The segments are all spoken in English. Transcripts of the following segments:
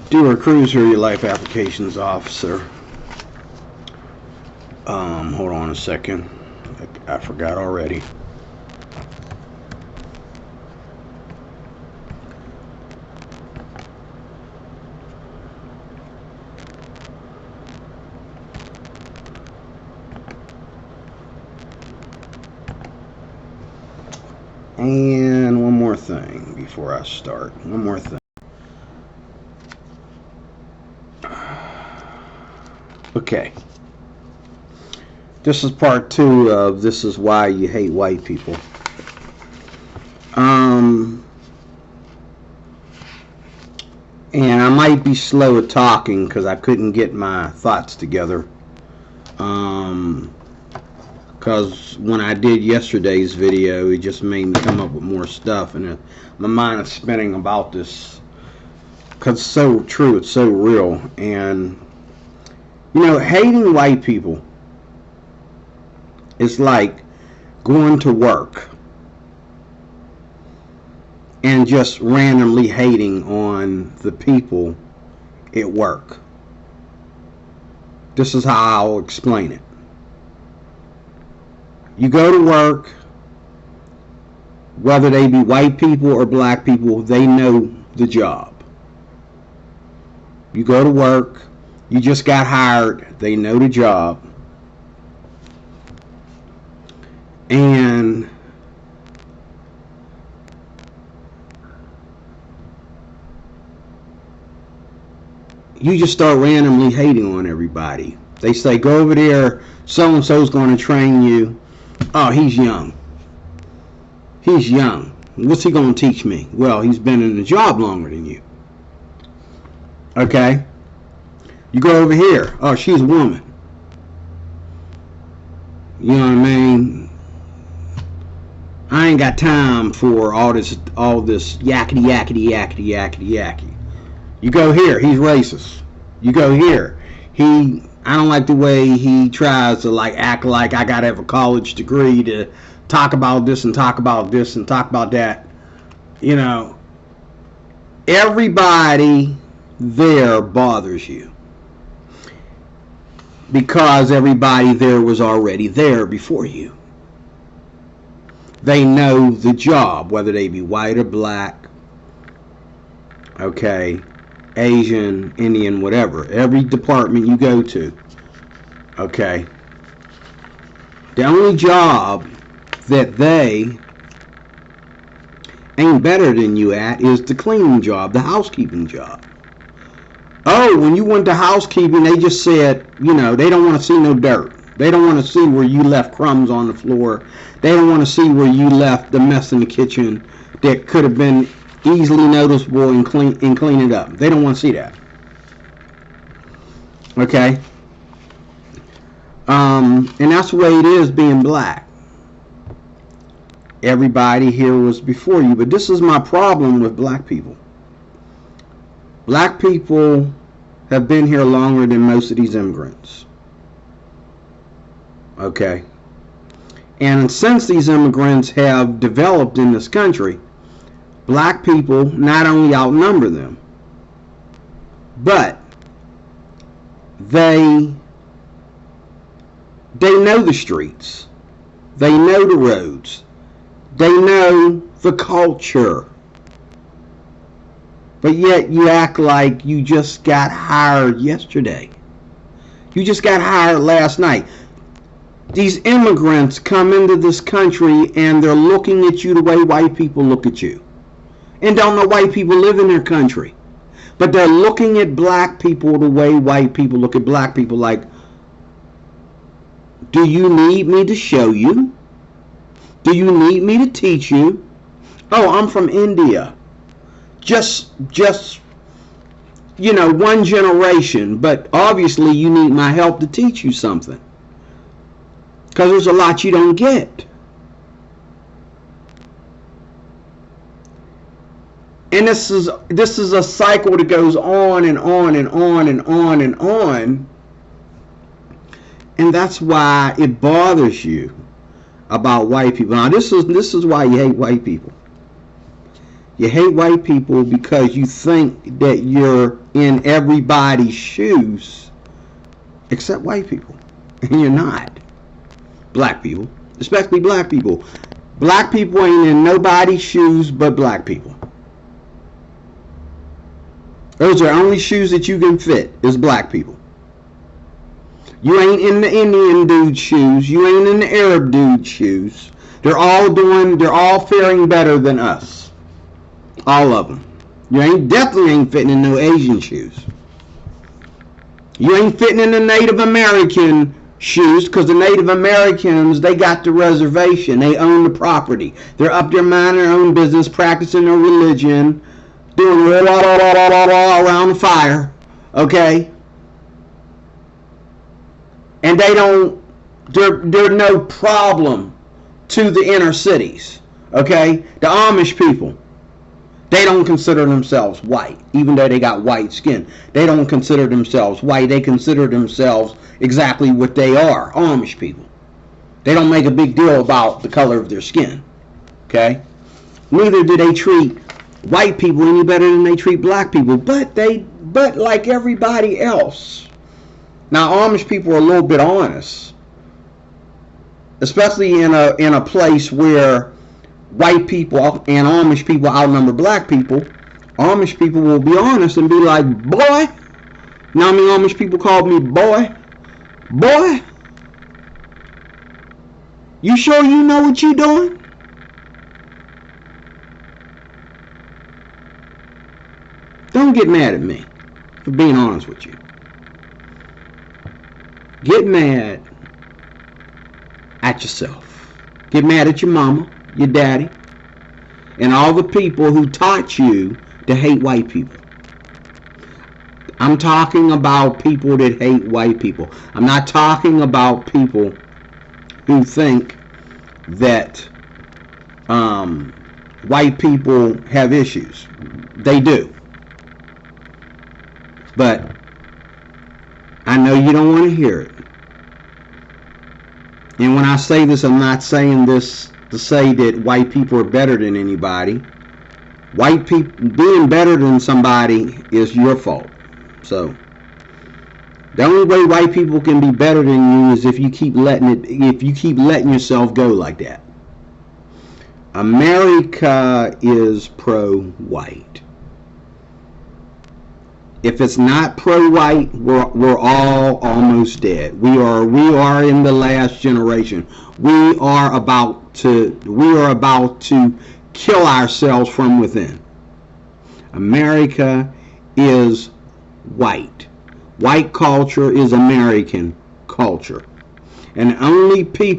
Stuart Cruz here, your life applications officer. Hold on a second. I forgot already. And one more thing before I start. One more thing. Okay. This is part 2 of This Is Why You Hate White People. And I might be slow at talking because I couldn't get my thoughts together. Because when I did yesterday's video, it just made me come up with more stuff, and my mind is spinning about this because it's so true, it's so real. And you know, hating white people is like going to work and just randomly hating on the people at work. This is how I'll explain it. You go to work, whether they be white people or black people, they know the job. You go to work, you just got hired, they know the job. And you just start randomly hating on everybody. They say, go over there, so-and-so's going to train you. Oh, he's young. He's young. What's he going to teach me? Well, he's been in the job longer than you. Okay? You go over here. Oh, she's a woman. You know what I mean? I ain't got time for all this yakety, yakety, yakety, yakety, yakety. You go here. He's racist. You go here. I don't like the way he tries to act like I gotta have a college degree to talk about this and talk about this and talk about that. You know, everybody there bothers you because everybody there was already there before you. They know the job, whether they be white or black, okay, Asian, Indian, whatever. Every department you go to, okay, the only job that they ain't better than you at is the cleaning job, the housekeeping job. Oh, when you went to housekeeping, they just said, you know, they don't want to see no dirt. They don't want to see where you left crumbs on the floor. They don't want to see where you left the mess in the kitchen that could have been easily noticeable and clean it up. They don't want to see that. Okay? And that's the way it is being black. Everybody here was before you, but this is my problem with black people. Black people have been here longer than most of these immigrants. Okay? And since these immigrants have developed in this country, black people not only outnumber them, but they know the streets. They know the roads. They know the culture. But yet you act like you just got hired yesterday. You just got hired last night. These immigrants come into this country and they're looking at you the way white people look at you. And don't know white people live in their country. But they're looking at black people the way white people look at black people, like, do you need me to show you? Do you need me to teach you? Oh, I'm from India. Just you know, one generation, but obviously you need my help to teach you something. Because there's a lot you don't get. And this is a cycle that goes on and on and on and on and on. And that's why it bothers you about white people. Now this is why you hate white people. You hate white people because you think that you're in everybody's shoes except white people. And you're not. Black people. Especially black people. Black people ain't in nobody's shoes but black people. Those are the only shoes that you can fit is black people. You ain't in the Indian dude's shoes. You ain't in the Arab dude's shoes. They're all faring better than us. All of them. You definitely ain't fitting in no Asian shoes. You ain't fitting in the Native American shoes, because the Native Americans, they got the reservation. They own the property. They're up there minding their own business, practicing their religion, doing around the fire. Okay? And they're no problem to the inner cities. Okay? The Amish people, they don't consider themselves white, even though they got white skin. They don't consider themselves white. They consider themselves exactly what they are, Amish people. They don't make a big deal about the color of their skin. Okay? Neither do they treat white people any better than they treat black people. But like everybody else. Now, Amish people are a little bit honest, especially in a place where white people and Amish people outnumber black people. Amish people will be honest and be like, boy. Now, Amish people called me boy. Boy, you sure you know what you doing? Don't get mad at me for being honest with you. Get mad at yourself. Get mad at your mama, your daddy, and all the people who taught you to hate white people. I'm talking about people that hate white people. I'm not talking about people who think that white people have issues. They do. But I know you don't want to hear it. And when I say this, I'm not saying this to say that white people are better than anybody. White people being better than somebody is your fault. So the only way white people can be better than you is if you keep letting yourself go like that. America is pro-white. If it's not pro-white, we're all almost dead. We are in the last generation. We are about to kill ourselves from within. America is white. White culture is American culture. And there's only three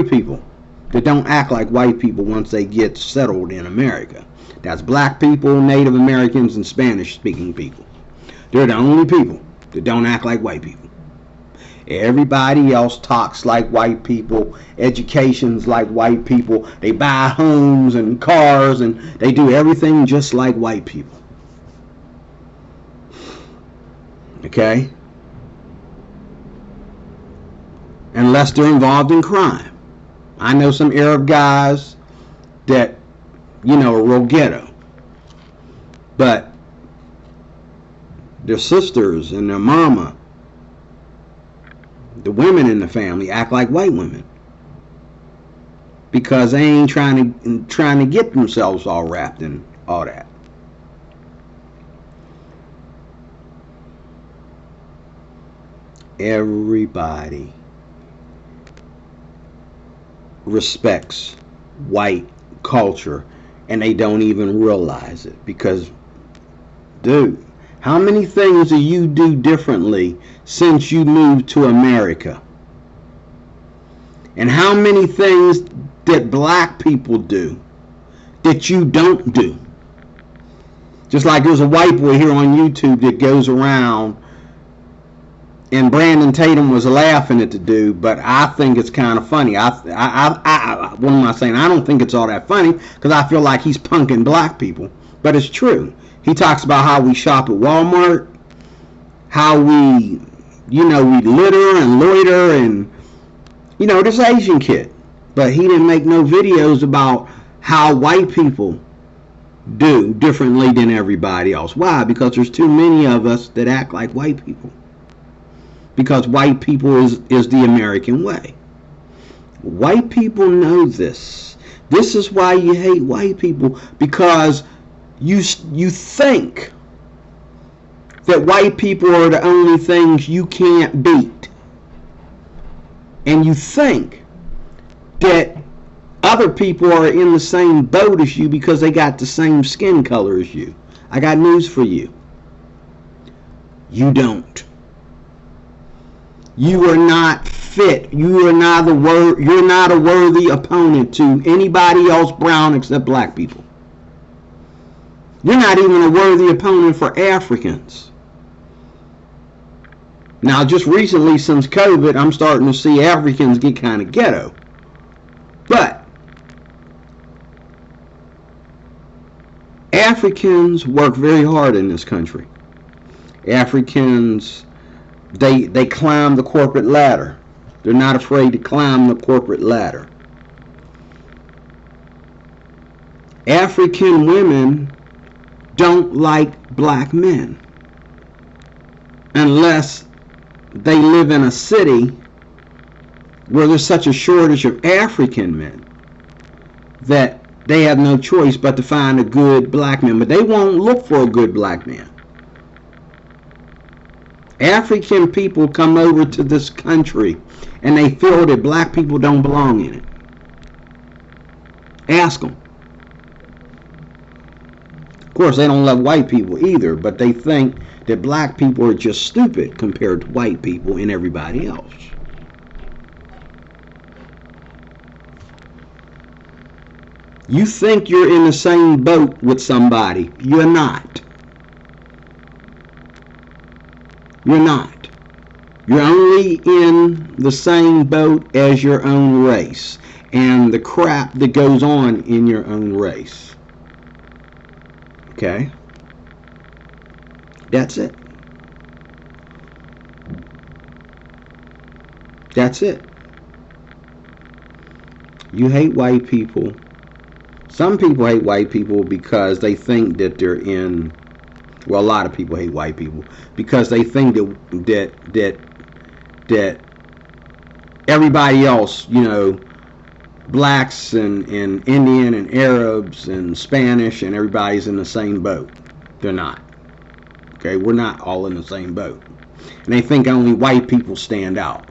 people that don't act like white people once they get settled in America. That's black people, Native Americans, and Spanish-speaking people. They're the only people that don't act like white people. Everybody else talks like white people, education's like white people, they buy homes and cars, and they do everything just like white people. Okay? Unless they're involved in crime. I know some Arab guys that, are real ghetto. But their sisters and their mama, the women in the family, act like white women. Because they ain't trying to get themselves all wrapped in all that. Everybody respects white culture, and they don't even realize it. Because, dude, how many things do you do differently since you moved to America? And how many things that black people do that you don't do? Just like there's a white boy here on YouTube that goes around, and Brandon Tatum was laughing at the dude, but I think it's kind of funny. What am I saying? I don't think it's all that funny, because I feel like he's punking black people. But it's true. He talks about how we shop at Walmart, how we litter and loiter, and, this Asian kid. But he didn't make no videos about how white people do differently than everybody else. Why? Because there's too many of us that act like white people. Because white people is the American way. White people know this. This is why you hate white people, because you think that white people are the only things you can't beat. And you think that other people are in the same boat as you because they got the same skin color as you. I got news for you. You don't. You are not fit. You are not you're not a worthy opponent to anybody else brown except black people. You're not even a worthy opponent for Africans. Now, just recently, since COVID, I'm starting to see Africans get kind of ghetto. But Africans work very hard in this country. Africans, they climb the corporate ladder. They're not afraid to climb the corporate ladder. African women don't like black men unless they live in a city where there's such a shortage of African men that they have no choice but to find a good black man. But they won't look for a good black man. African people come over to this country and they feel that black people don't belong in it. Ask them. Of course, they don't love white people either, but they think that black people are just stupid compared to white people and everybody else. You think you're in the same boat with somebody. You're not. You're not. You're only in the same boat as your own race and the crap that goes on in your own race. Okay? That's it. That's it. You hate white people. Some people hate white people because they think that they're in. Well, a lot of people hate white people because they think that everybody else, you know, blacks and Indian and Arabs and Spanish and everybody's in the same boat. They're not. Okay, we're not all in the same boat. And they think only white people stand out.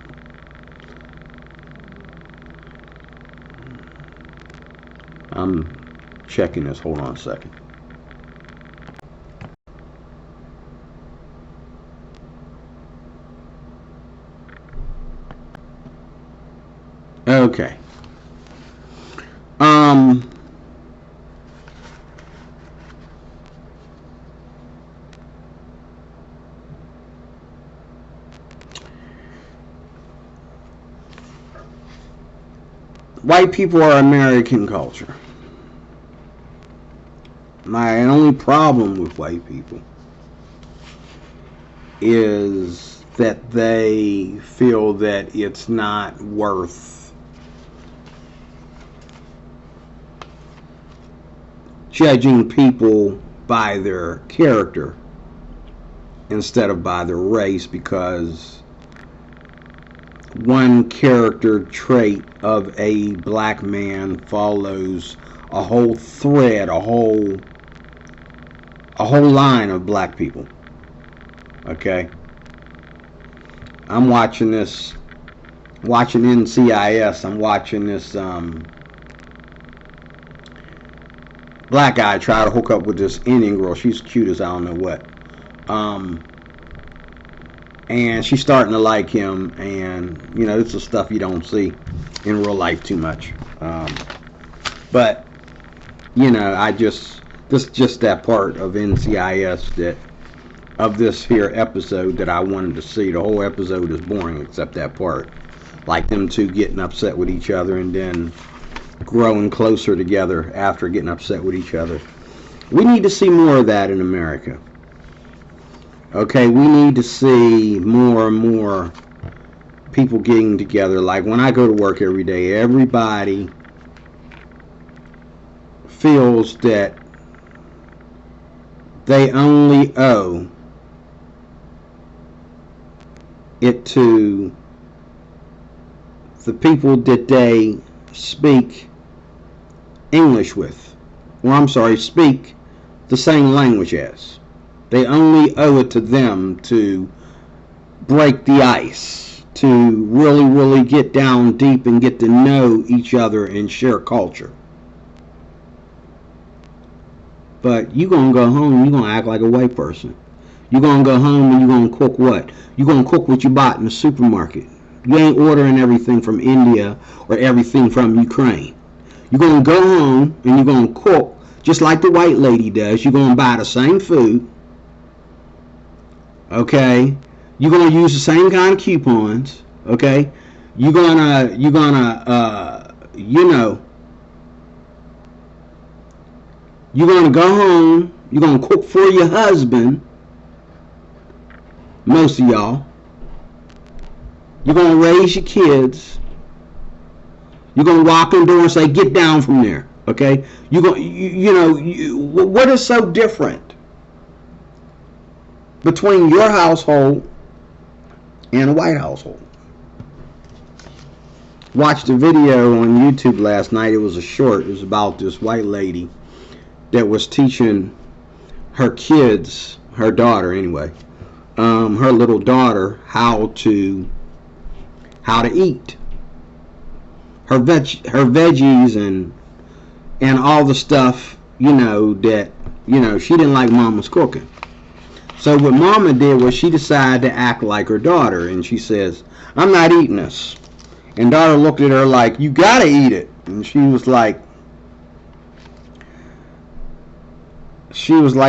I'm checking this. Hold on a second. Okay. White people are American culture. My only problem with white people is that they feel that it's not worth judging people by their character instead of by their race, because one character trait of a black man follows a whole thread, a whole line of black people. Okay? I'm watching NCIS. I'm watching this black guy try to hook up with this Indian girl. She's cute as I don't know what. And she's starting to like him, and you know, this is stuff you don't see in real life too much. But you know, this just that part of NCIS that of this here episode that I wanted to see. The whole episode is boring except that part, like them two getting upset with each other and then growing closer together after getting upset with each other. We need to see more of that in America. Okay, we need to see more and more people getting together. Like when I go to work every day, everybody feels that they only owe it to the people that they speak English with, or I'm sorry, speak the same language as. They only owe it to them to break the ice, to really, really get down deep and get to know each other and share culture. But you're going to go home and you're going to act like a white person. You're going to go home and you're going to cook what? You're going to cook what you bought in the supermarket. You ain't ordering everything from India or everything from Ukraine. You're going to go home and you're going to cook just like the white lady does. You're going to buy the same food. Okay? You're going to use the same kind of coupons. Okay? You're going to go home. You're going to cook for your husband. Most of y'all. You're going to raise your kids. You're going to walk in the door and say, get down from there. Okay? What is so different between your household and a white household? Watched a video on YouTube last night. It was a short. It was about this white lady that was teaching her kids, her daughter anyway, her little daughter, how to eat her veggies and all the stuff, that she didn't like mama's cooking. So what mama did was she decided to act like her daughter, and she says, I'm not eating this. And daughter looked at her like, you gotta eat it. And she was like,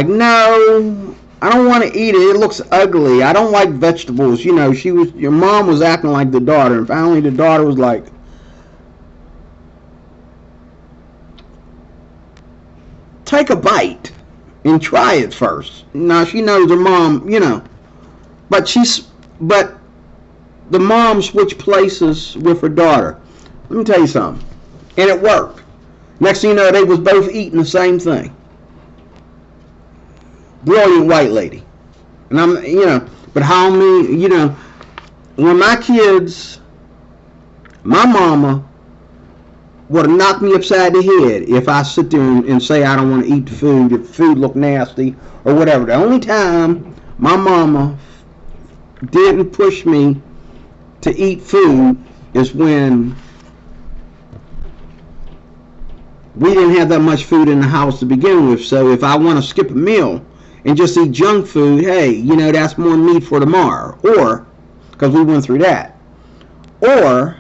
no, I don't want to eat it. It looks ugly. I don't like vegetables. Your mom was acting like the daughter, and finally the daughter was like, take a bite and try it first. Now she knows her mom, but the mom switched places with her daughter. Let me tell you something, and it worked. Next thing you know, they was both eating the same thing. Brilliant white lady. And but how many, when my kids, my mama would have knocked me upside the head if I sit there and say I don't want to eat the food, if the food looked nasty or whatever. The only time my mama didn't push me to eat food is when we didn't have that much food in the house to begin with. So if I want to skip a meal and just eat junk food, hey, that's more meat for tomorrow. Or, because we went through that. Or,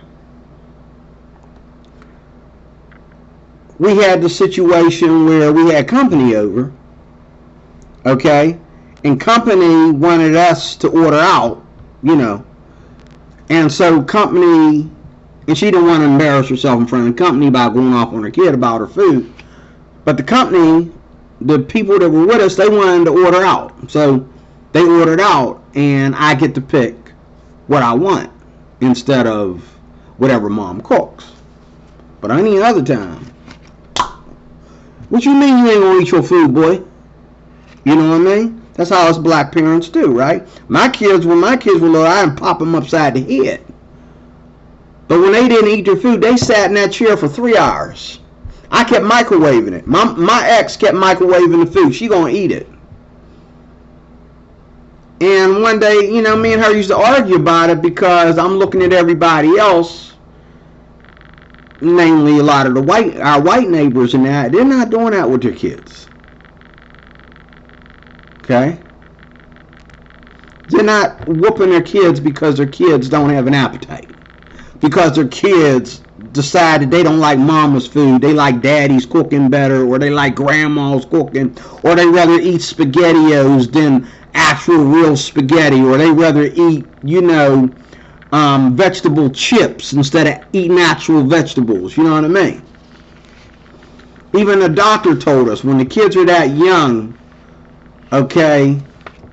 we had the situation where we had company over, okay? And company wanted us to order out, And so company, and she didn't want to embarrass herself in front of the company by going off on her kid about her food. But the company, the people that were with us, they wanted to order out. So they ordered out, and I get to pick what I want instead of whatever mom cooks. But any other time, what you mean you ain't gonna eat your food, boy? You know what I mean? That's how us black parents do, right? When my kids were little, I'd pop them upside the head. But when they didn't eat their food, they sat in that chair for 3 hours. I kept microwaving it. My ex kept microwaving the food. She gonna eat it. And one day, me and her used to argue about it because I'm looking at everybody else, namely a lot of our white neighbors and that, they're not doing that with their kids. Okay? They're not whooping their kids because their kids don't have an appetite. Because their kids decided they don't like mama's food, they like daddy's cooking better, or they like grandma's cooking, or they rather eat SpaghettiOs than actual real spaghetti, or they rather eat, vegetable chips instead of eating actual vegetables. You know what I mean? Even the doctor told us when the kids are that young, okay,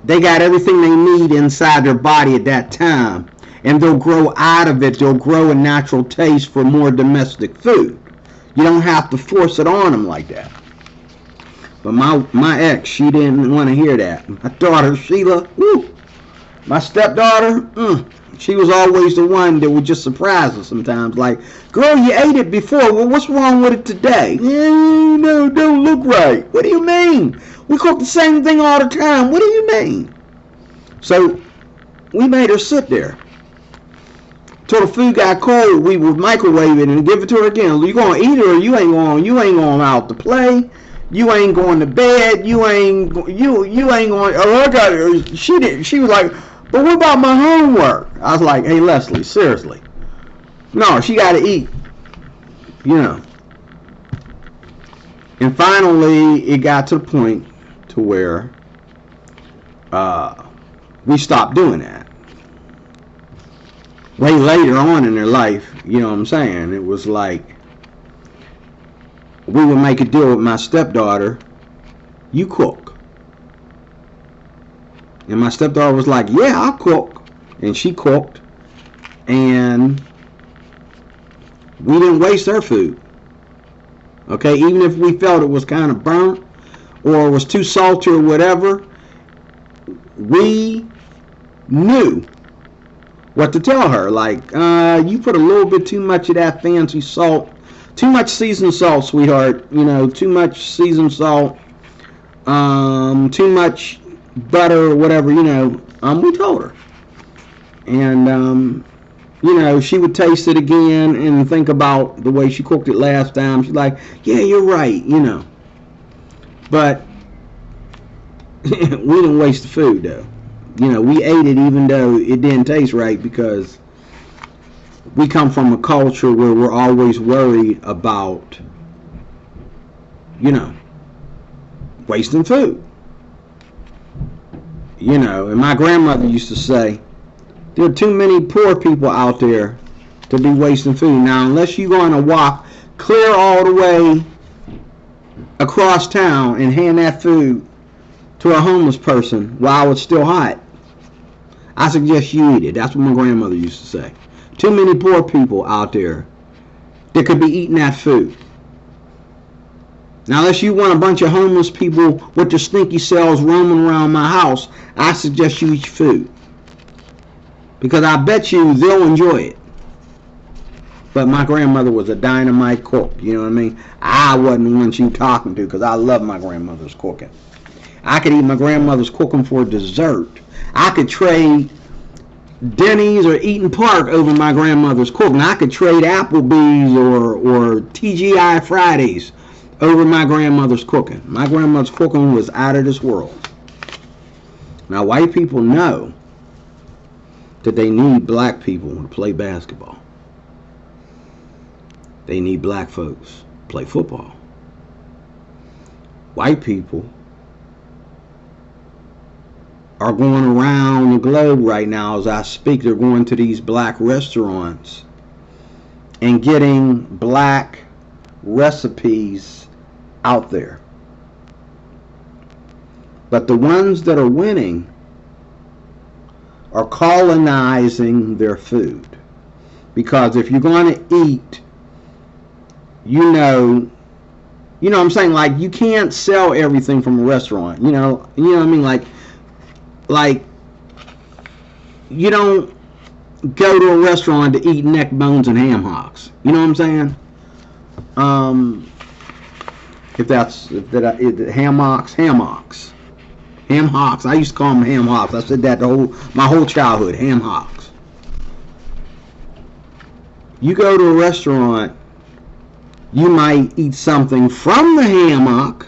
they got everything they need inside their body at that time. And they'll grow out of it. They'll grow a natural taste for more domestic food. You don't have to force it on them like that. But my ex, she didn't want to hear that. My daughter, Sheila, woo, my stepdaughter, she was always the one that would just surprise us sometimes. Like, girl, you ate it before. Well, what's wrong with it today? No, don't look right. What do you mean? We cook the same thing all the time. What do you mean? So we made her sit there. Till the food got cold, we would microwave it and give it to her again. You gonna eat it or you ain't going out to play. You ain't going to bed. You ain't going. Oh, I got it. She was like, but what about my homework? I was like, hey, Leslie, seriously. No, she got to eat. And finally, it got to the point to where we stopped doing that. Way later on in their life, you know what I'm saying? It was like, we would make a deal with my stepdaughter. You cook. And my stepdaughter was like, yeah, I'll cook. And she cooked. And we didn't waste her food. Okay, even if we felt it was kind of burnt or was too salty or whatever, we knew what to tell her. Like, you put a little bit too much of that fancy salt. Too much seasoned salt, sweetheart. Too much seasoned salt. Too much butter or whatever, we told her. And, she would taste it again and think about the way she cooked it last time. She's like, yeah, you're right, But we didn't waste the food, though. We ate it even though it didn't taste right, because we come from a culture where we're always worried about, wasting food. And my grandmother used to say, there are too many poor people out there to be wasting food. Now, unless you're going to walk clear all the way across town and hand that food to a homeless person while it's still hot, I suggest you eat it. That's what my grandmother used to say. Too many poor people out there that could be eating that food. Now, unless you want a bunch of homeless people with their stinky selves roaming around my house, I suggest you eat your food. Because I bet you they'll enjoy it. But my grandmother was a dynamite cook, you know what I mean? I wasn't the one she was talking to, because I love my grandmother's cooking. I could eat my grandmother's cooking for dessert. I could trade Denny's or Eaton Park over my grandmother's cooking. I could trade Applebee's or TGI Fridays over my grandmother's cooking. My grandmother's cooking was out of this world. Now, white people know that they need black people to play basketball. They need black folks to play football. White people are going around the globe right now as I speak. They're going to these black restaurants and getting black recipes out there. But the ones that are winning are colonizing their food. Because if you're going to eat, you know what I'm saying? Like, you can't sell everything from a restaurant. You know what I mean? Like, you don't go to a restaurant to eat neck bones and ham hocks. You know what I'm saying? Ham hocks. Ham hocks. I used to call them ham hocks. I said that my whole childhood. Ham hocks. You go to a restaurant, you might eat something from the ham hock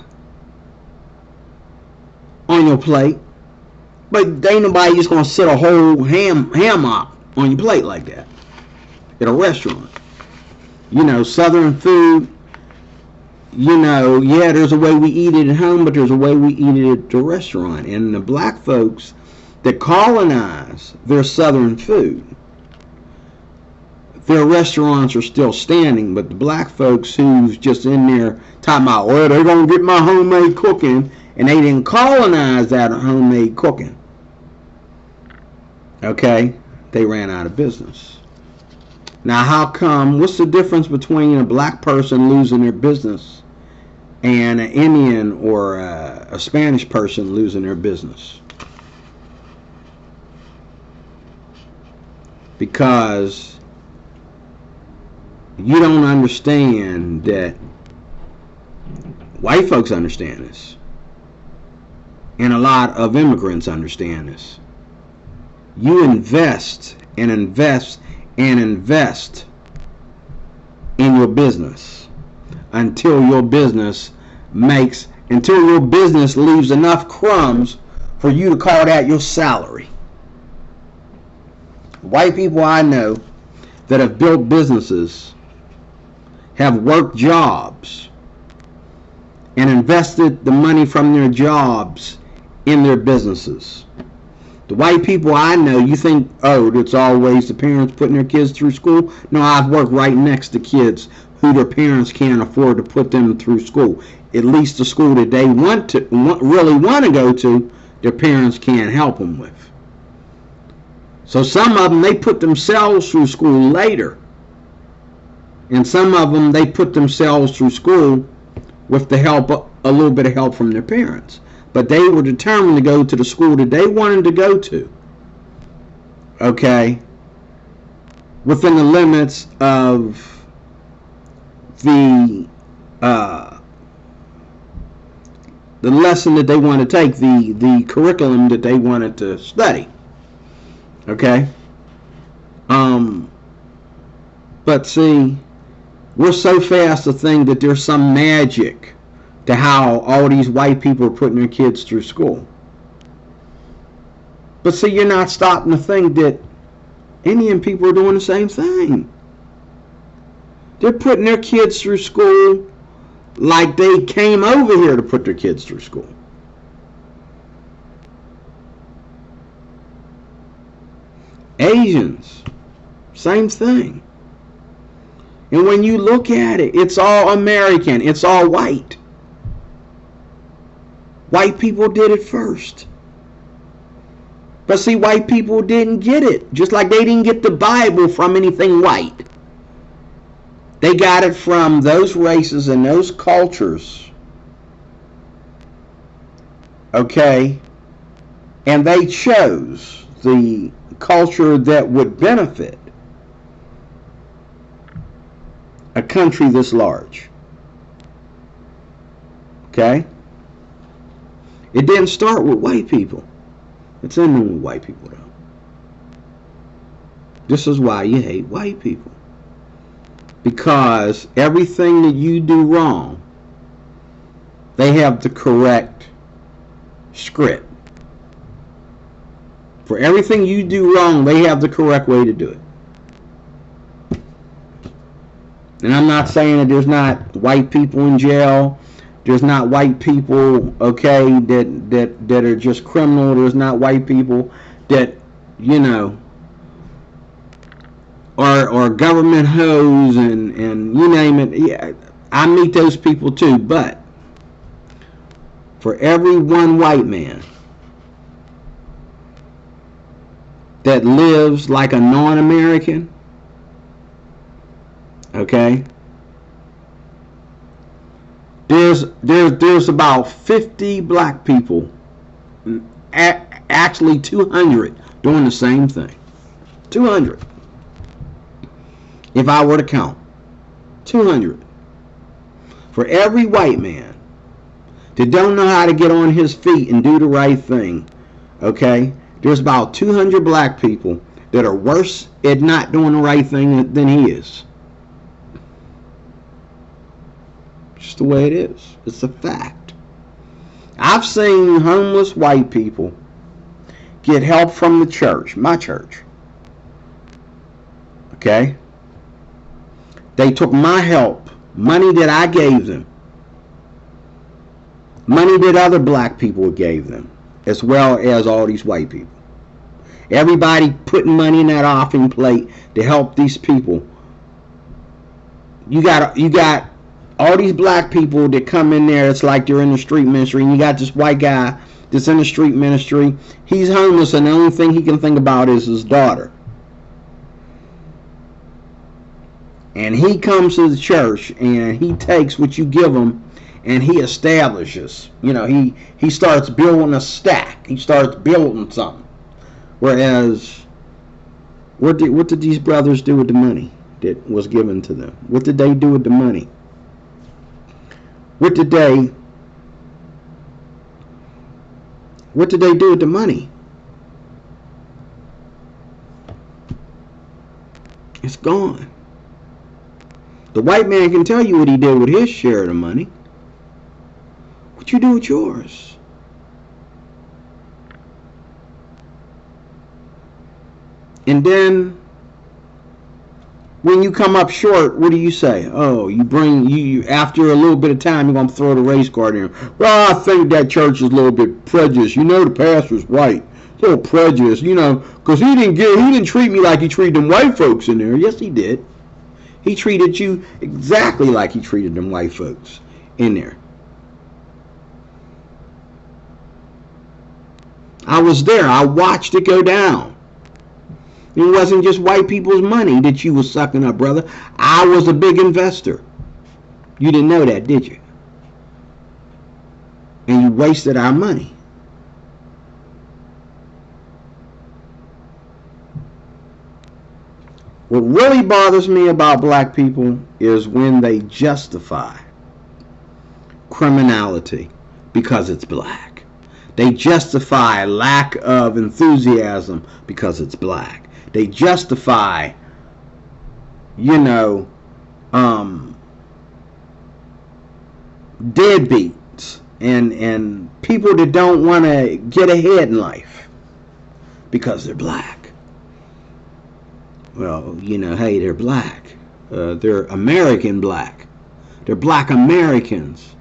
on your plate, but ain't nobody just gonna sit a whole ham hock on your plate like that at a restaurant. Southern food. Yeah, there's a way we eat it at home, but there's a way we eat it at the restaurant. And the black folks that colonize their southern food, their restaurants are still standing, but the black folks who's just in there talking about, well, they're going to get my homemade cooking, and they didn't colonize that homemade cooking. Okay? They ran out of business. Now, how come, what's the difference between a black person losing their business and an Indian or a Spanish person losing their business. Because you don't understand that white folks understand this. And a lot of immigrants understand this. You invest and invest and invest in your business until your business leaves enough crumbs for you to call that your salary. White people I know that have built businesses have worked jobs and invested the money from their jobs in their businesses. The white people I know, you think, oh, it's always the parents putting their kids through school. No, I've worked right next to kids who their parents can't afford to put them through school. At least the school that they really want to go to, their parents can't help them with. So some of them, they put themselves through school later. And some of them, they put themselves through school with the help, a little bit of help from their parents. But they were determined to go to the school that they wanted to go to. Okay? Within the limits of the lesson that they wanted to take, the curriculum that they wanted to study. Okay? But see, we're so fast to think that there's some magic to how all these white people are putting their kids through school. But see, you're not stopping to think that Indian people are doing the same thing. They're putting their kids through school like they came over here to put their kids through school. Asians, same thing. And when you look at it, it's all American. It's all white. White people did it first. But see, white people didn't get it. Just like they didn't get the Bible from anything white. They got it from those races and those cultures. Okay? And they chose the culture that would benefit a country this large. Okay? It didn't start with white people. It's ending with white people, though. This is why you hate white people. Because everything that you do wrong, they have the correct script. For everything you do wrong, they have the correct way to do it. And I'm not saying that there's not white people in jail. There's not white people, okay, that are just criminal. There's not white people that, you know, are government hoes and you name it. Yeah, I meet those people too. But for every one white man that lives like a non-American, okay, there's about 50 black people, actually 200, doing the same thing. 200. If I were to count. 200. For every white man that don't know how to get on his feet and do the right thing, okay, there's about 200 black people that are worse at not doing the right thing than he is. Just the way it is. It's a fact. I've seen homeless white people get help from the church, my church. Okay? They took my help, money that I gave them, money that other black people gave them, as well as all these white people. Everybody putting money in that offering plate to help these people. You got all these black people that come in there, it's like they're in the street ministry, and you got this white guy that's in the street ministry. He's homeless, and the only thing he can think about is his daughter. And he comes to the church, and he takes what you give him, and he establishes. He starts building a stack. He starts building something. Whereas, what did these brothers do with the money that was given to them? What did they do with the money? What did they do with the money? It's gone. The white man can tell you what he did with his share of the money. What you do with yours? And then when you come up short, what do you say? Oh, you after a little bit of time, you're going to throw the race card in. Well, I think that church is a little bit prejudiced. The pastor's white. A little prejudiced, because he didn't treat me like he treated them white folks in there. Yes, he did. He treated you exactly like he treated them white folks in there. I was there. I watched it go down. It wasn't just white people's money that you was sucking up, brother. I was a big investor. You didn't know that, did you? And you wasted our money. What really bothers me about black people is when they justify criminality because it's black. They justify lack of enthusiasm because it's black. They justify, deadbeats and people that don't want to get ahead in life because they're black. Well, hey, they're black. They're American black. They're black Americans.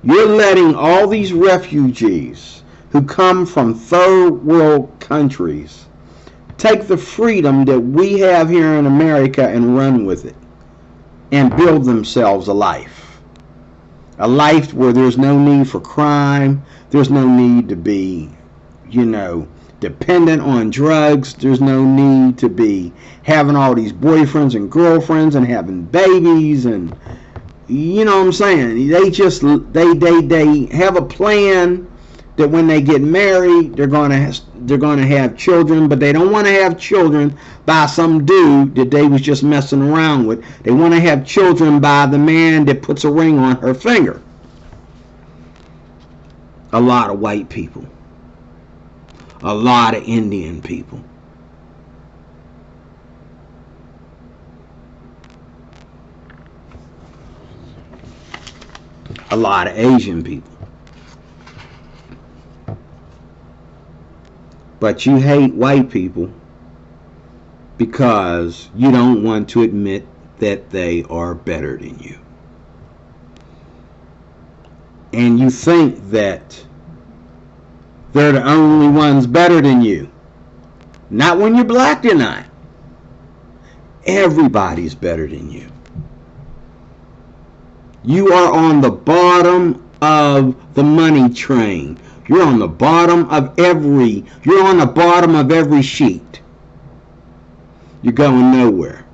You're letting all these refugees who come from third world countries take the freedom that we have here in America and run with it and build themselves a life. A life where there's no need for crime. There's no need to be, dependent on drugs. There's no need to be having all these boyfriends and girlfriends and having babies, and you know what I'm saying. They have a plan that when they get married, they're gonna have children, but they don't want to have children by some dude that they was just messing around with. They want to have children by the man that puts a ring on her finger. A lot of white people. A lot of Indian people. A lot of Asian people. But you hate white people because you don't want to admit that they are better than you. And you think that they're the only ones better than you. Not when you're black, they're not. Everybody's better than you. You are on the bottom of the money train. You're on the bottom of every sheet. You're going nowhere.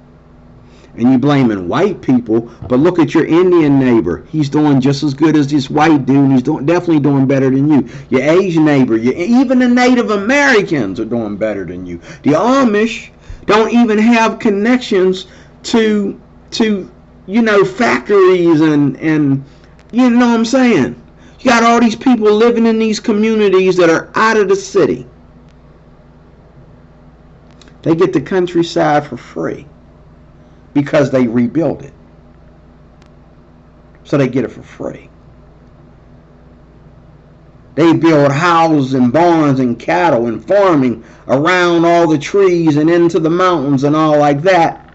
And you're blaming white people, but look at your Indian neighbor. He's doing just as good as this white dude, and he's definitely doing better than you. Your Asian neighbor, even the Native Americans are doing better than you. The Amish don't even have connections to factories and you know what I'm saying? You got all these people living in these communities that are out of the city. They get the countryside for free because they rebuild it. So they get it for free. They build houses and barns and cattle and farming around all the trees and into the mountains and all like that.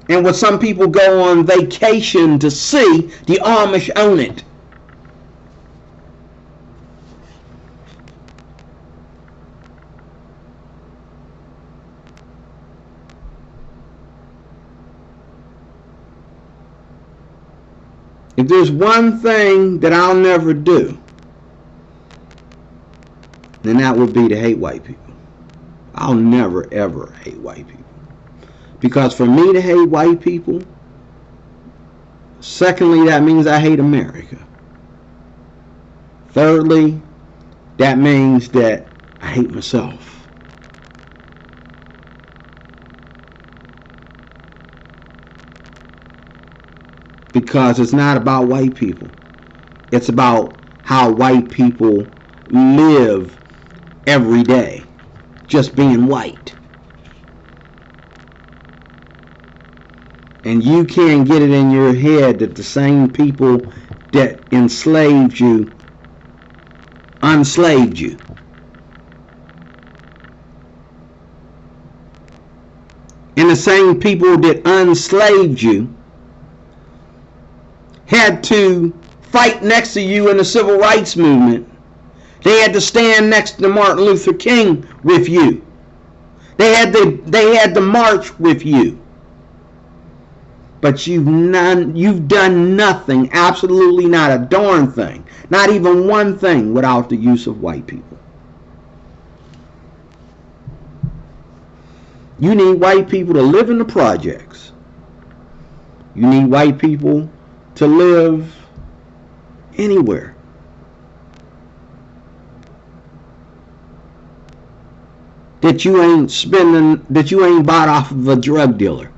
And what some people go on vacation to see, the Amish own it. If there's one thing that I'll never do, then that would be to hate white people. I'll never, ever hate white people. Because for me to hate white people, Secondly, that means I hate America. Thirdly, that means that I hate myself. Because it's not about white people. It's about how white people live every day, just being white. And you can't get it in your head that the same people that enslaved you unslaved you. And the same people that unslaved you had to fight next to you in the civil rights movement. They had to stand next to Martin Luther King with you. They had to march with you. But you've done nothing, absolutely not a darn thing, not even one thing without the use of white people. You need white people to live in the projects. You need white people to live anywhere. That you ain't bought off of a drug dealer.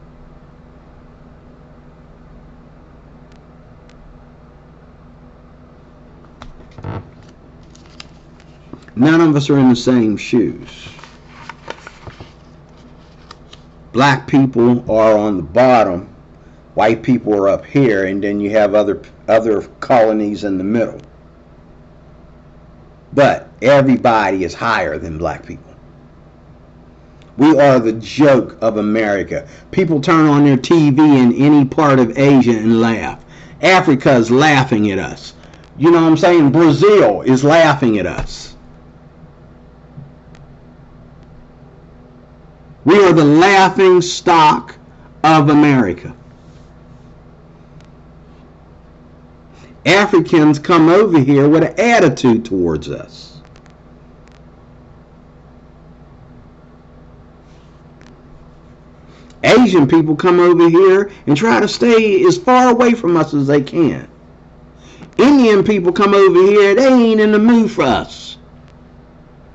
None of us are in the same shoes. Black people are on the bottom, white people are up here, and then you have other colonies in the middle. But everybody is higher than black people. We are the joke of America. People turn on their TV in any part of Asia and laugh. Africa is laughing at us. You know what I'm saying? Brazil is laughing at us. We are the laughing stock of America. Africans come over here with an attitude towards us. Asian people come over here and try to stay as far away from us as they can. Indian people come over here, they ain't in the mood for us.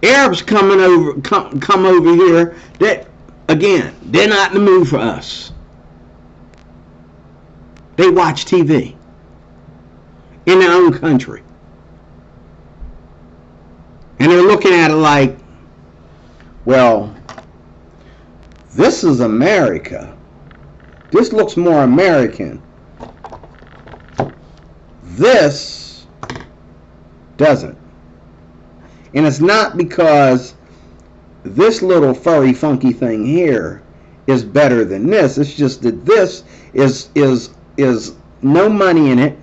Arabs come over here, that again, they're not in the mood for us. They watch TV in their own country. And they're looking at it like, well, this is America. This looks more American. This doesn't. And it's not because this little furry funky thing here is better than this. It's just that this is no money in it.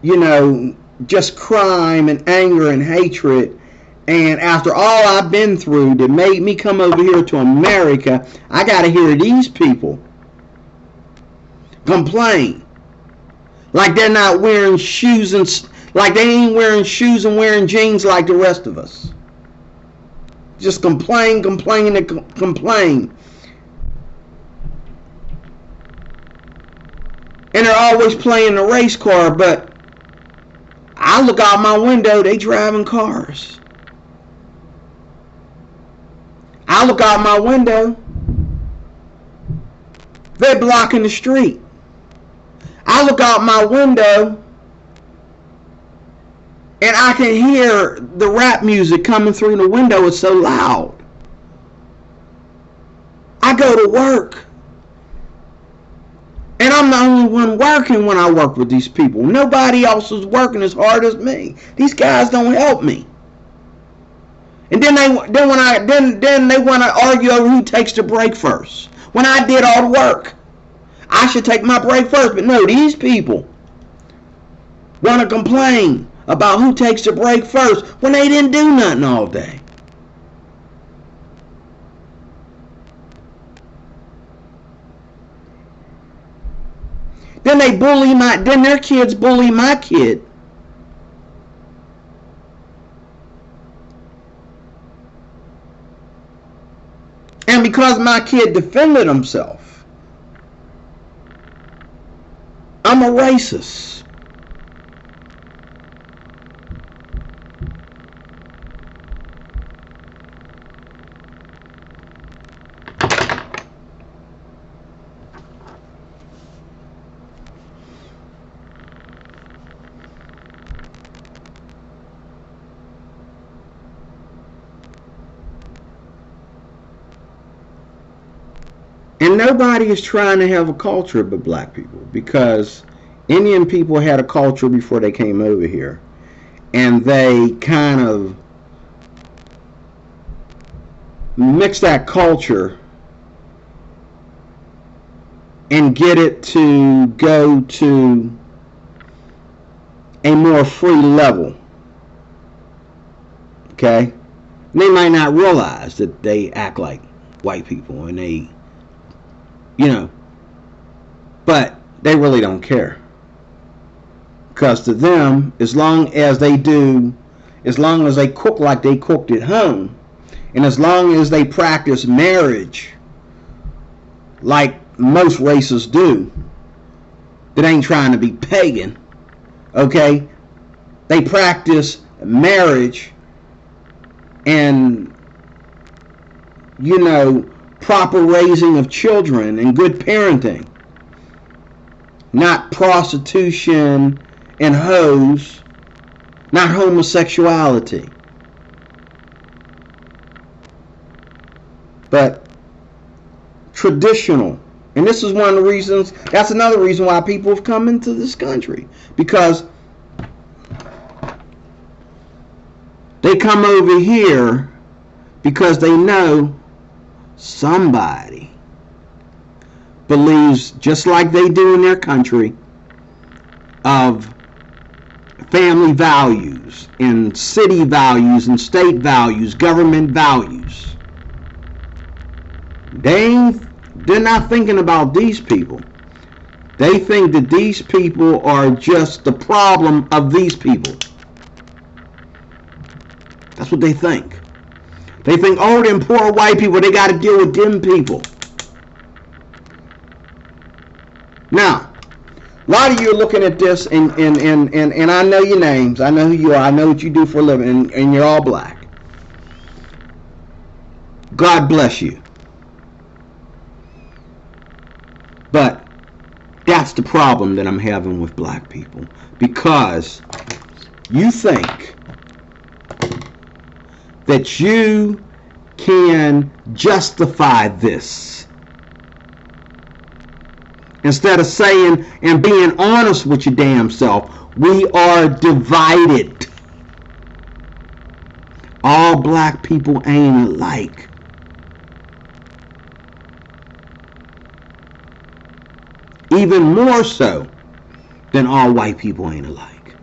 You know, just crime and anger and hatred. And after all I've been through that made me come over here to America, I got to hear these people complain like they're not wearing shoes and like they ain't wearing shoes and wearing jeans like the rest of us. Just complain. And they're always playing the race car, but I look out my window, they driving cars. I look out my window, they're blocking the street. I look out my window and I can hear the rap music coming through the window. It's so loud. I go to work. And I'm the only one working when I work with these people. Nobody else is working as hard as me. These guys don't help me. And then they want to argue over who takes the break first. When I did all the work, I should take my break first. But no, these people want to complain about who takes the break first when they didn't do nothing all day. Then their kids bully my kid. And because my kid defended himself, I'm a racist. And nobody is trying to have a culture but black people, because Indian people had a culture before they came over here. And they kind of mix that culture and get it to go to a more free level. Okay? And they might not realize that they act like white people, and they, but they really don't care. Because to them, as long as they cook like they cooked at home, and as long as they practice marriage like most races do, that ain't trying to be pagan, okay? They practice marriage and, proper raising of children and good parenting, not prostitution and hoes, not homosexuality. But traditional. And this is one of the reasons, that's another reason why people have come into this country. Because they come over here because they know somebody believes, just like they do in their country, of family values and city values and state values, government values. They're not thinking about these people. They think that these people are just the problem of these people. That's what they think. They think, oh, them poor white people, they got to deal with them people. Now, a lot of you are looking at this, and I know your names. I know who you are. I know what you do for a living, and you're all black. God bless you. But that's the problem that I'm having with black people. Because you think that you can justify this, instead of saying and being honest with your damn self. We are divided. All black people ain't alike. Even more so than all white people ain't alike.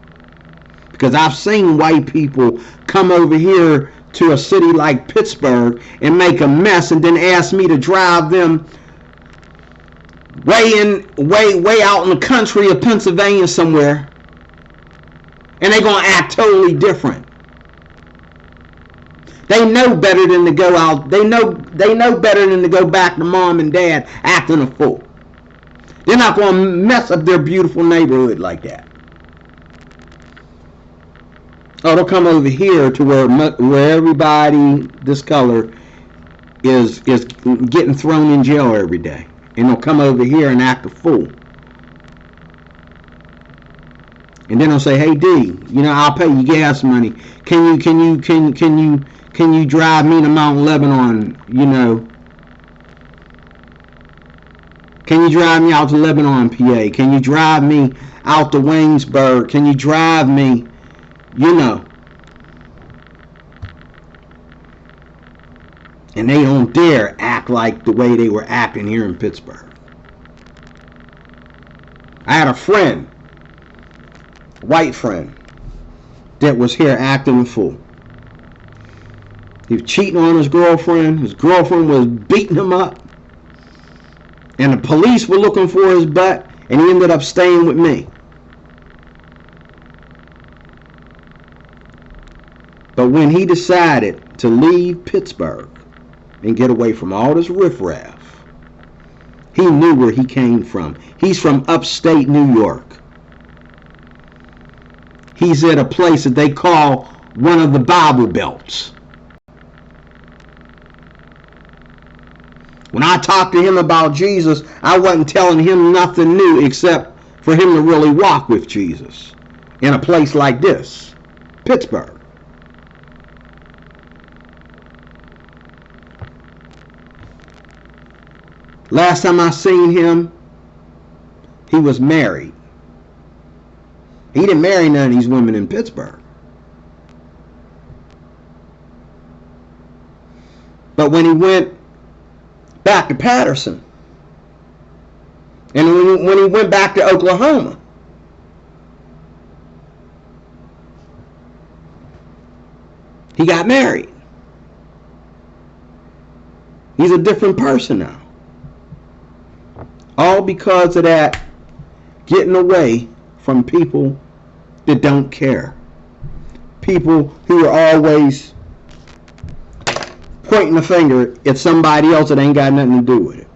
Because I've seen white people come over here to a city like Pittsburgh and make a mess, and then ask me to drive them way out in the country of Pennsylvania somewhere, and they're gonna act totally different. They know better than to go out. They know better than to go back to mom and dad acting a fool. They're not gonna mess up their beautiful neighborhood like that. Oh, they'll come over here to where everybody this color is getting thrown in jail every day, and they'll come over here and act a fool. And then they'll say, "Hey D, I'll pay you gas money. Can you drive me to Mount Lebanon? Can you drive me out to Lebanon, PA? Can you drive me out to Waynesburg? Can you drive me, And they don't dare act like the way they were acting here in Pittsburgh. I had a friend, a white friend, that was here acting a fool. He was cheating on his girlfriend. His girlfriend was beating him up. And the police were looking for his butt, and he ended up staying with me. But when he decided to leave Pittsburgh and get away from all this riffraff, He knew where he came from. He's from upstate New York. He's at a place that they call one of the Bible Belts. When I talked to him about Jesus, I wasn't telling him nothing new except for him to really walk with Jesus in a place like this, Pittsburgh. Last time I seen him, he was married. He didn't marry none of these women in Pittsburgh. But when he went back to Patterson, and when he went back to Oklahoma, he got married. He's a different person now. All because of that getting away from people that don't care. People who are always pointing the finger at somebody else that ain't got nothing to do with it.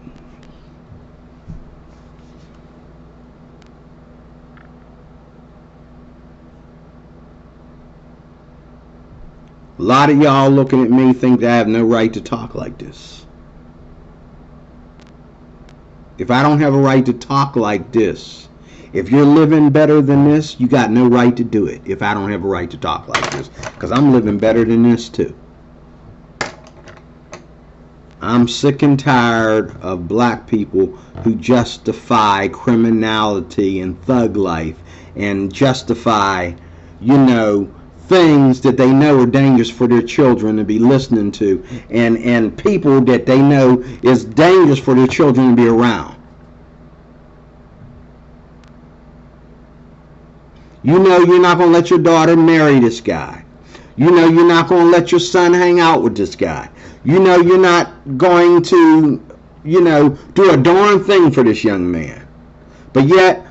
A lot of y'all looking at me think that I have no right to talk like this. If I don't have a right to talk like this, if you're living better than this, you got no right to do it. If I don't have a right to talk like this, because I'm living better than this too. I'm sick and tired of black people who justify criminality and thug life and justify, things that they know are dangerous for their children to be listening to, and people that they know is dangerous for their children to be around. You're not going to let your daughter marry this guy. You're not going to let your son hang out with this guy. You're not going to, do a darn thing for this young man. But yet,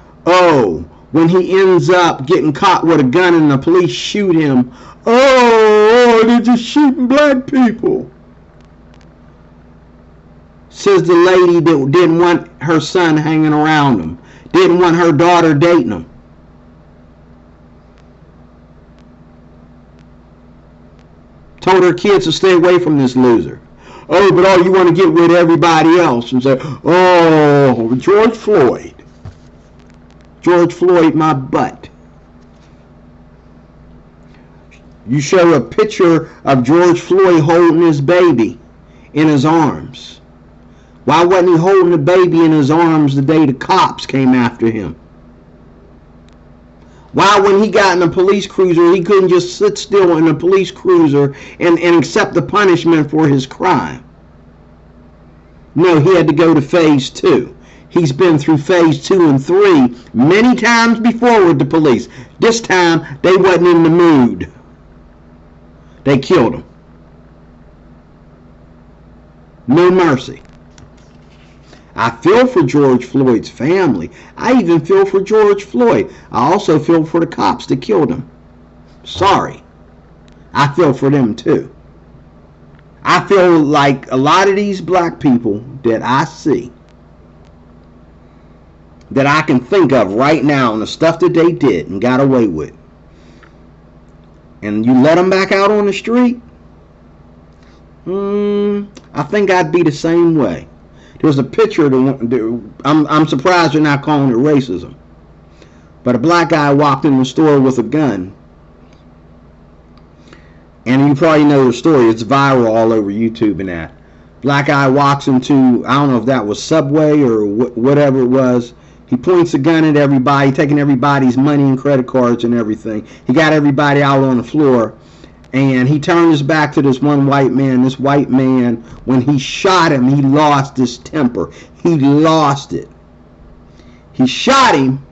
when he ends up getting caught with a gun and the police shoot him, they're just shooting black people. Says the lady that didn't want her son hanging around him, didn't want her daughter dating him. Told her kids to stay away from this loser. But you want to get with everybody else and say, George Floyd. George Floyd, my butt. You show a picture of George Floyd holding his baby in his arms. Why wasn't he holding the baby in his arms the day the cops came after him? Why, when he got in a police cruiser, he couldn't just sit still in a police cruiser and accept the punishment for his crime? No, he had to go to phase 2. He's been through phase 2 and 3 many times before with the police. This time, they wasn't in the mood. They killed him. No mercy. I feel for George Floyd's family. I even feel for George Floyd. I also feel for the cops that killed him. Sorry. I feel for them too. I feel like a lot of these black people that I see, that I can think of right now, and the stuff that they did and got away with, and you let them back out on the street, I think I'd be the same way. There's a picture, I'm surprised they're not calling it racism, but a black guy walked in the store with a gun, and you probably know the story. It's viral all over YouTube and that. Black guy walks into, I don't know if that was Subway or whatever it was. He points a gun at everybody, taking everybody's money and credit cards and everything. He got everybody out on the floor, and he turned his back to this one white man. This white man, when he shot him, he lost his temper. He lost it. He shot him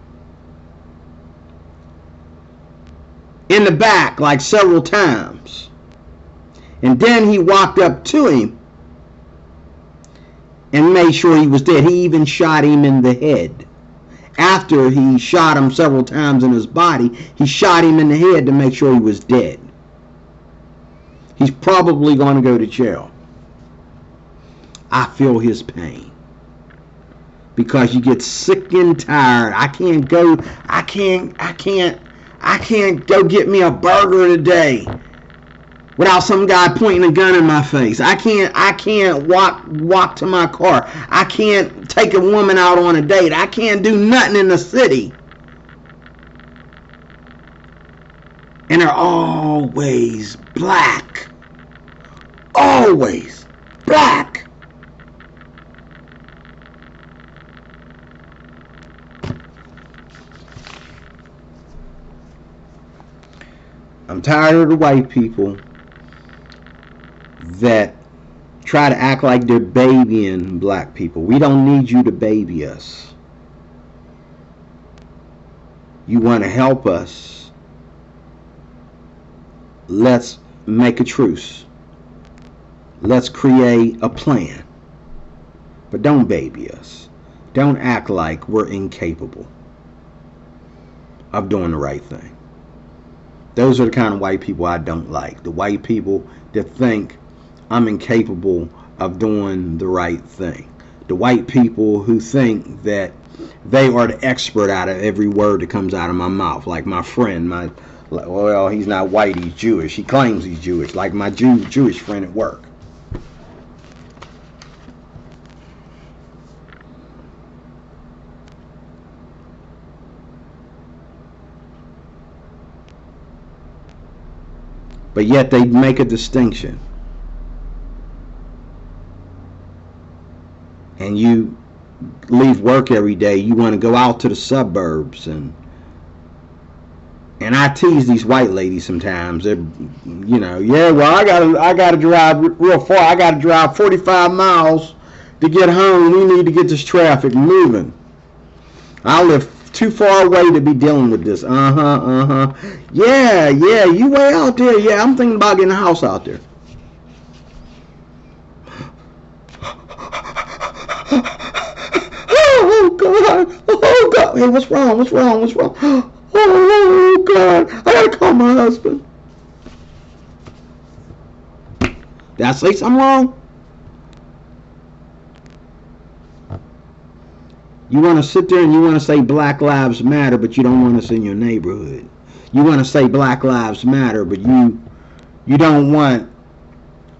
in the back like several times. And then he walked up to him and made sure he was dead. He even shot him in the head. After he shot him several times in his body, he shot him in the head to make sure he was dead. He's probably going to go to jail. I feel his pain. because you get sick and tired. I can't go get me a burger today without some guy pointing a gun in my face. I can't walk to my car. I can't take a woman out on a date. I can't do nothing in the city. And they're always black. Always black. I'm tired of the white people that try to act like they're babying black people. We don't need you to baby us. You want to help us? Let's make a truce. Let's create a plan. But don't baby us. Don't act like we're incapable of doing the right thing. Those are the kind of white people I don't like. The white people that think I'm incapable of doing the right thing. The white people who think that they are the expert out of every word that comes out of my mouth. Like my friend, well, he's not white, he's Jewish. He claims he's Jewish. Like my Jewish friend at work. But yet they make a distinction. And you leave work every day, you want to go out to the suburbs, and I tease these white ladies sometimes. They're, yeah, well, I gotta drive real far. I gotta drive 45 miles to get home. We need to get this traffic moving. I live too far away to be dealing with this. Yeah, you way out there. Yeah, I'm thinking about getting a house out there. Oh God. Hey, what's wrong? Oh God, I gotta call my husband. Did I say something wrong? You want to sit there and you want to say Black Lives Matter, but you don't want us in your neighborhood. You want to say Black Lives Matter, but you don't want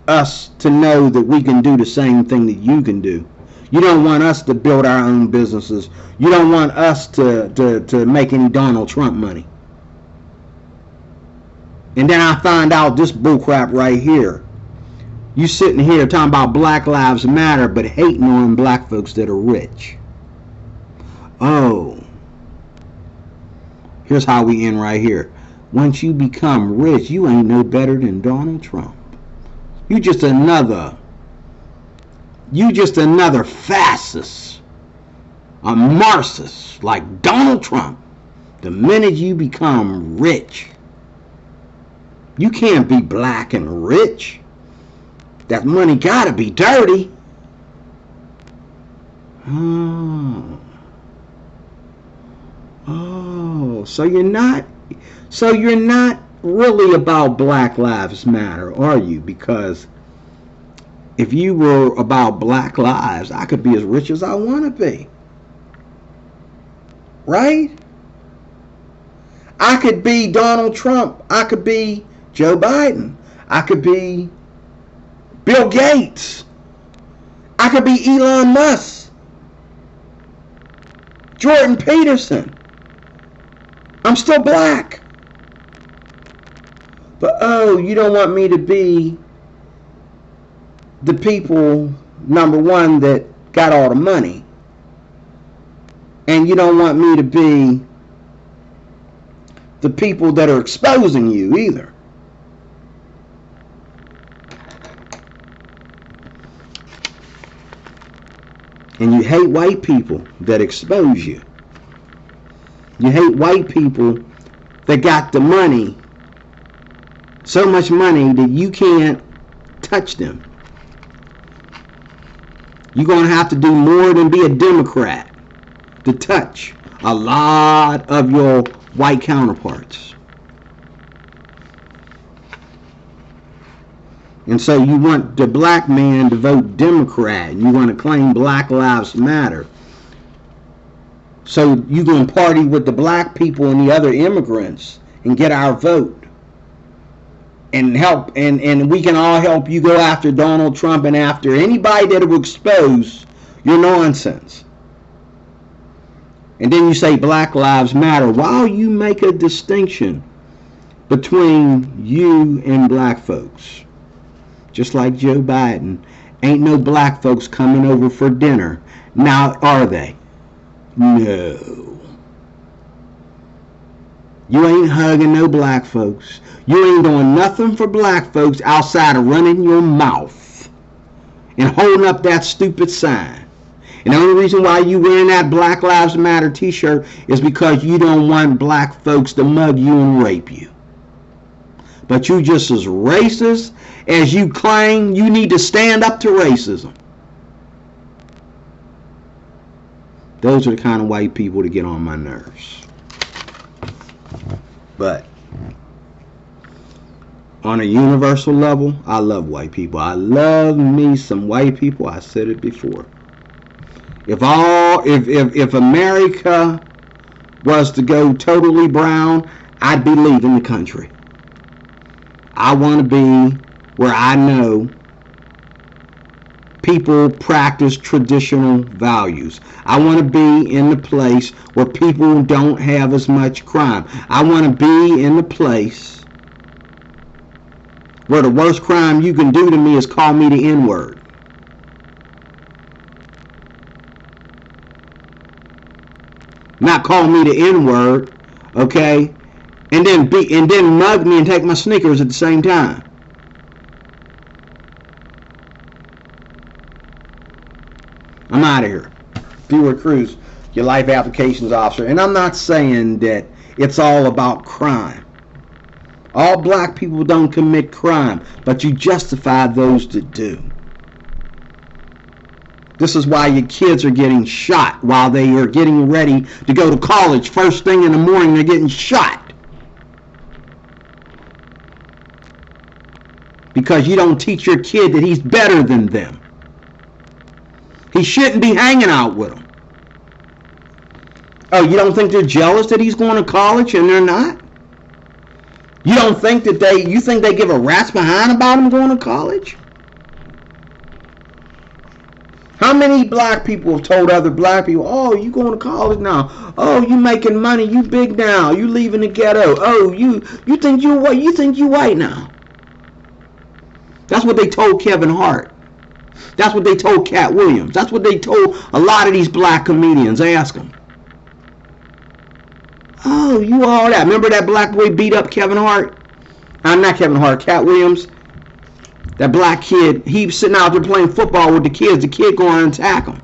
us to know that we can do the same thing that you can do. You don't want us to build our own businesses. You don't want us to make any Donald Trump money. And then I find out this bullcrap right here. You sitting here talking about Black Lives Matter, but hating on black folks that are rich. Oh, here's how we end right here. Once you become rich, you ain't no better than Donald Trump. You just another fascist, a Marxist like Donald Trump. The minute you become rich, you can't be black and rich. That money gotta be dirty. Oh, so you're not really about Black Lives Matter, are you? Because if you were about black lives, I could be as rich as I want to be. Right? I could be Donald Trump. I could be Joe Biden. I could be Bill Gates. I could be Elon Musk. Jordan Peterson. I'm still black. But you don't want me to be the people, number one, that got all the money. And you don't want me to be the people that are exposing you either. And you hate white people that expose you. You hate white people that got the money, so much money that you can't touch them. You're going to have to do more than be a Democrat to touch a lot of your white counterparts. And so you want the black man to vote Democrat, and you want to claim Black Lives Matter. So you can party with the black people and the other immigrants and get our vote. And help, and we can all help you go after Donald Trump and after anybody that will expose your nonsense. And then you say Black Lives Matter while you make a distinction between you and black folks. Just like Joe Biden. Ain't no black folks coming over for dinner. Now, are they? No. You ain't hugging no black folks. You ain't doing nothing for black folks outside of running your mouth and holding up that stupid sign. And the only reason why you wearing that Black Lives Matter t-shirt is because you don't want black folks to mug you and rape you. But you just as racist as you claim. You need to stand up to racism. Those are the kind of white people that get on my nerves. But on a universal level, I love white people. I love me some white people. I said it before. If America was to go totally brown, I'd be leaving the country. I want to be where I know people practice traditional values. I want to be in the place where people don't have as much crime. I want to be in the place where the worst crime you can do to me is call me the N-word. Not call me the N-word, okay? And then mug me and take my Snickers at the same time. I'm out of here. Stewart Cruz, your life applications officer. And I'm not saying that it's all about crime. All black people don't commit crime, but you justify those that do. This is why your kids are getting shot while they are getting ready to go to college. First thing in the morning, they're getting shot. Because you don't teach your kid that he's better than them. He shouldn't be hanging out with them. Oh, you don't think they're jealous that he's going to college and they're not? You don't think that you think they give a rat's behind about him going to college? How many black people have told other black people, oh, you going to college now? Oh, you making money, you big now, you leaving the ghetto. Oh, you think you white now. That's what they told Kevin Hart. That's what they told Cat Williams. That's what they told a lot of these black comedians. Ask them. Oh, you all that. Remember that black boy beat up Kevin Hart? Not Kevin Hart, Cat Williams. That black kid, he was sitting out there playing football with the kids. The kid going and attack him.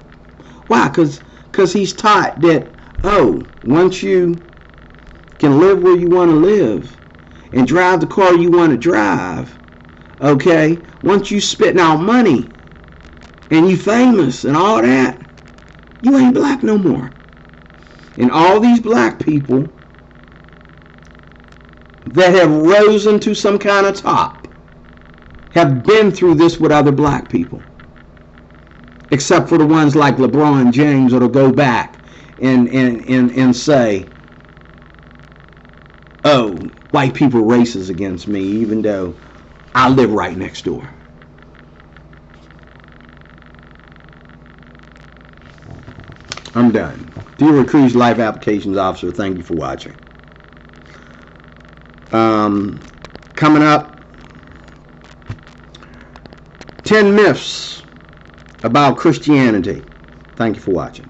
Why? Because he's taught that, oh, once you can live where you want to live and drive the car you want to drive, okay, once you spitting out money and you famous and all that, you ain't black no more. And all these black people that have risen to some kind of top have been through this with other black people. Except for the ones like LeBron James that'll go back and say, oh, white people are racist against me, even though I live right next door. I'm done. Stewart Cruz, Life Applications Officer. Thank you for watching. Coming up, 10 myths about Christianity. Thank you for watching.